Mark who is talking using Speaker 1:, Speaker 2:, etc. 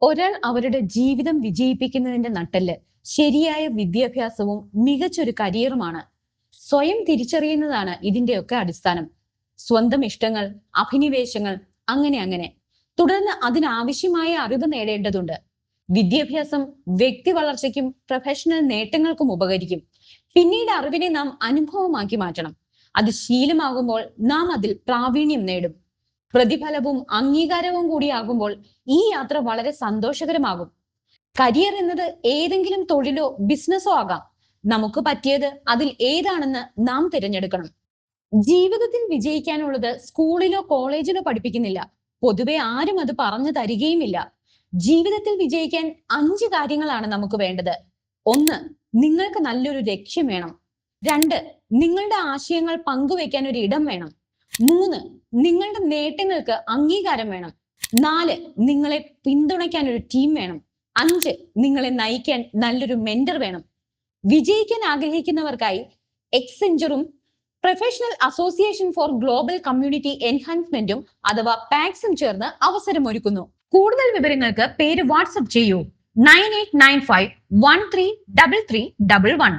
Speaker 1: ഒരാൾ അവരുടെ ജീവിതം വിജയിപ്പിക്കുന്നതിന്റെ നട്ടെല്ല് ശരിയായ വിദ്യാഭ്യാസവും മികച്ചൊരു കരിയറുമാണ്. സ്വയം തിരിച്ചറിയുന്നതാണ് ഇതിന്റെയൊക്കെ അടിസ്ഥാനം. സ്വന്തം ഇഷ്ടങ്ങൾ, അഭിനിവേശങ്ങൾ, അങ്ങനെ തുടർന്ന് അതിനാവശ്യമായ അറിവ് നേടേണ്ടതുണ്ട്. വിദ്യാഭ്യാസം വ്യക്തി വളർച്ചയ്ക്കും പ്രൊഫഷണൽ നേട്ടങ്ങൾക്കും ഉപകരിക്കും. പിന്നീട് അറിവിനെ നാം അനുഭവമാക്കി മാറ്റണം. അത് ശീലമാകുമ്പോൾ നാം അതിൽ പ്രാവീണ്യം നേടും. പ്രതിഫലവും അംഗീകാരവും കൂടിയാകുമ്പോൾ ഈ യാത്ര വളരെ സന്തോഷകരമാകും. കരിയർ എന്നത് ഏതെങ്കിലും തൊഴിലോ ബിസിനസ്സോ ആകാം. നമുക്ക് പറ്റിയത് അതിൽ ഏതാണെന്ന് നാം തിരഞ്ഞെടുക്കണം. ജീവിതത്തിൽ വിജയിക്കാനുള്ളത് സ്കൂളിലോ കോളേജിലോ പഠിപ്പിക്കുന്നില്ല. പൊതുവെ ആരും അത് പറഞ്ഞു തരികയുമില്ല. ജീവിതത്തിൽ വിജയിക്കാൻ 5 കാര്യങ്ങളാണ് നമുക്ക് വേണ്ടത്. 1. നിങ്ങൾക്ക് നല്ലൊരു ലക്ഷ്യം വേണം. 2. നിങ്ങളുടെ ആശയങ്ങൾ പങ്കുവെക്കാൻ ഒരു ഇടം വേണം. 3. നിങ്ങളുടെ നേട്ടങ്ങൾക്ക് അംഗീകാരം വേണം. 4. നിങ്ങളെ പിന്തുണയ്ക്കാൻ ഒരു ടീം വേണം. 5. നിങ്ങളെ നയിക്കാൻ നല്ലൊരു മെന്റർ വേണം. വിജയിക്കാൻ ആഗ്രഹിക്കുന്നവർക്കായി എക്സെഞ്ചറും professional association for global community എൻഹാൻസ്മെന്റും അഥവാ പാക്സും ചേർന്ന് അവസരമൊരുക്കുന്നു. കൂടുതൽ വിവരങ്ങൾക്ക് പേര് വാട്സ്ആപ്പ് ചെയ്യൂ 9895133311.